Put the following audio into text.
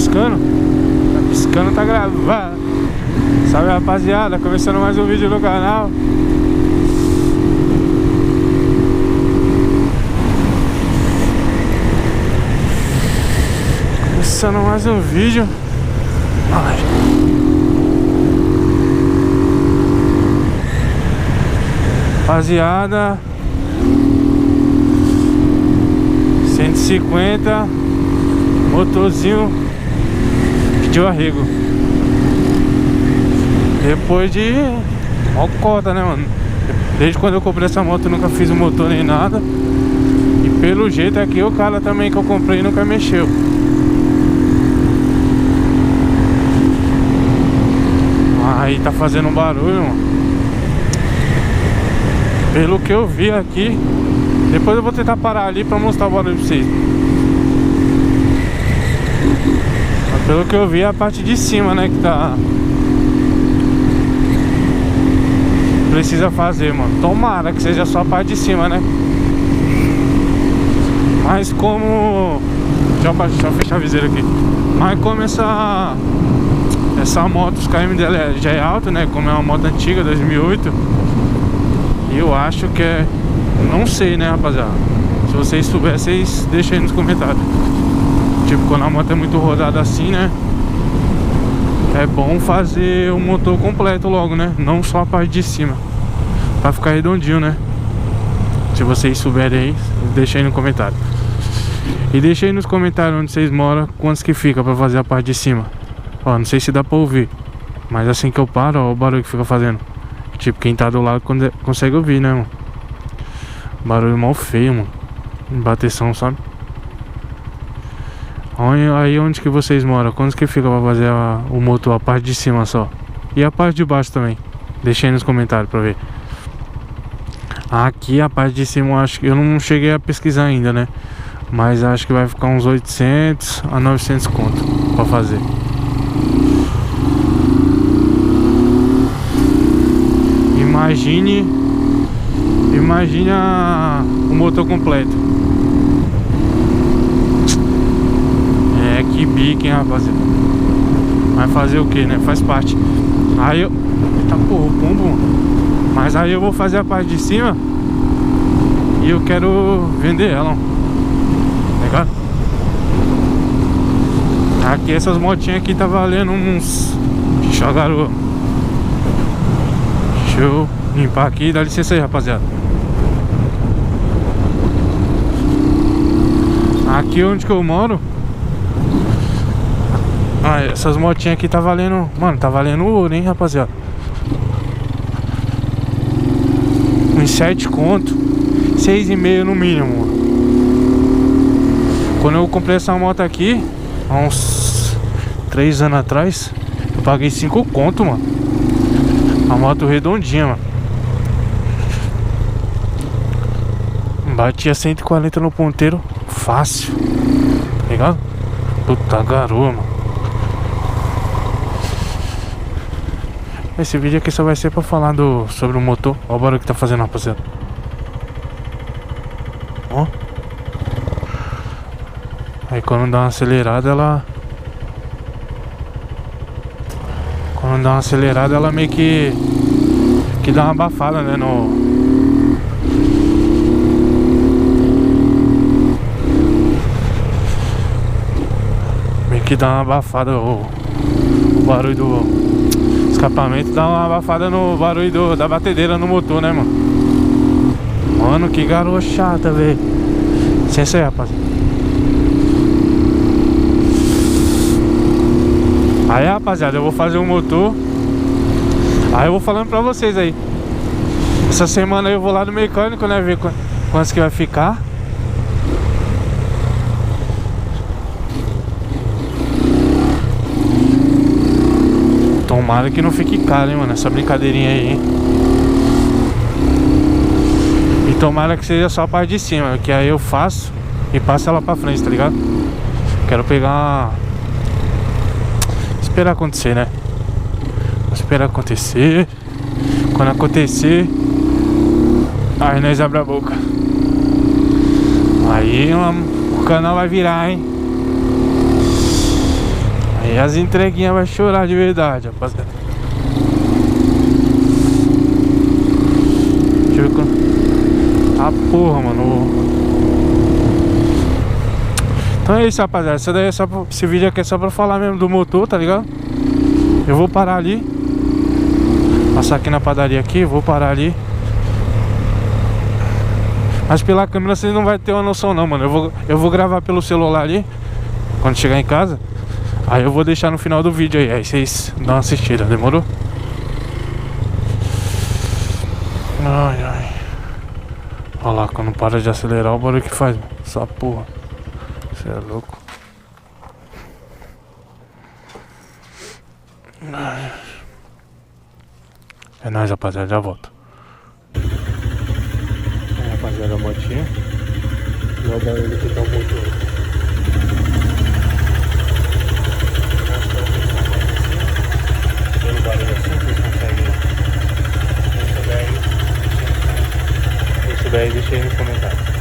piscando? Tá piscando, tá gravando. Salve, rapaziada, começando mais um vídeo no canal. Começando mais um vídeo. Ai. Rapaziada, 150, motorzinho pediu arrego. Depois de mocota, né, mano? Desde quando eu comprei essa moto eu nunca fiz o motor nem nada. E pelo jeito aqui o cara também que eu comprei nunca mexeu. Aí tá fazendo um barulho, mano. Pelo que eu vi aqui. Depois eu vou tentar parar ali pra mostrar o barulho pra vocês. Mas pelo que eu vi é a parte de cima, né, que tá... precisa fazer, mano. Tomara que seja só a parte de cima, né? Mas como... Deixa eu fechar a viseira aqui. Mas como essa moto, os KM dela já é alto, né? Como é uma moto antiga, 2008. Eu acho que é... Não sei, né, rapaziada? Se vocês souberem, vocês deixem aí nos comentários. Tipo, quando a moto é muito rodada assim, né? É bom fazer o motor completo logo, né? Não só a parte de cima, pra ficar redondinho, né? Se vocês souberem aí, deixa aí no comentário. E deixa aí nos comentários onde vocês moram, quantos que fica pra fazer a parte de cima. Ó, não sei se dá pra ouvir, mas assim que eu paro, ó, o barulho que fica fazendo. Tipo, quem tá do lado consegue ouvir, né, mano? Barulho mal feio, mano. Bateção, sabe? Aí onde que vocês moram? Quantos que fica pra fazer o motor, a parte de cima só? E a parte de baixo também? Deixa aí nos comentários pra ver. Aqui a parte de cima eu acho que... Eu não cheguei a pesquisar ainda, né? Mas acho que vai ficar uns 800 a 900 conto pra fazer. Imagine o motor completo. É que bique, hein, rapaziada. Vai fazer o que, né? Faz parte. Aí eu... Eita porra, o pombo, mano. Mas aí eu vou fazer a parte de cima e eu quero vender ela, ó. Legal? Aqui essas motinhas aqui tá valendo uns... Deixa eu garoto. Deixa eu limpar aqui. Dá licença aí, rapaziada. Aqui onde que eu moro, essas motinhas aqui tá valendo... Mano, tá valendo ouro, hein, rapaziada. Uns 7 conto, 6,5 no mínimo. Quando eu comprei essa moto aqui, há uns 3 anos atrás, eu paguei 5 conto, mano. A moto redondinha, mano. Batia 140 no ponteiro, fácil. Tá ligado? Puta garoa, mano. Esse vídeo aqui só vai ser pra falar sobre o motor. Olha o barulho que tá fazendo, rapaziada. Ó. Aí quando dá uma acelerada, ela... Quando dá uma acelerada, ela meio que dá uma abafada, né, Meio que dá uma abafada o barulho do... escapamento, dá uma abafada no barulho da batedeira no motor, né, mano? Mano, que garoa chata, velho. Licença aí, rapaz. Aí, rapaziada, eu vou fazer um motor. Aí eu vou falando pra vocês aí. Essa semana aí eu vou lá no mecânico, né, ver quantos que vai ficar. Tomara que não fique caro, hein, mano, essa brincadeirinha aí, hein? E tomara que seja só a parte de cima, que aí eu faço e passo ela pra frente, tá ligado? Quero pegar esperar acontecer, né? Vou esperar acontecer. Quando acontecer, aí nós abre a boca. Aí o canal vai virar, hein? Aí as entreguinhas vai chorar de verdade, rapaziada. Deixa eu ver. Ah, porra, mano. Então é isso, rapaziada. Esse vídeo aqui é só pra falar mesmo do motor, tá ligado? Eu vou parar ali. Passar aqui na padaria aqui, vou parar ali. Mas pela câmera vocês não vão ter uma noção não, mano. Eu vou gravar pelo celular ali quando chegar em casa. Aí eu vou deixar no final do vídeo aí vocês dão uma assistida, demorou? Ai, ai. Olha lá, quando para de acelerar o barulho que faz, mano. Essa porra. Você é louco. Ai. É nóis, rapaziada, já volto. É, rapaziada, a motinha. Olha o barulho que tá o motor. Pelo barulho assim, vocês conseguem. Se souber aí, deixa aí nos comentários.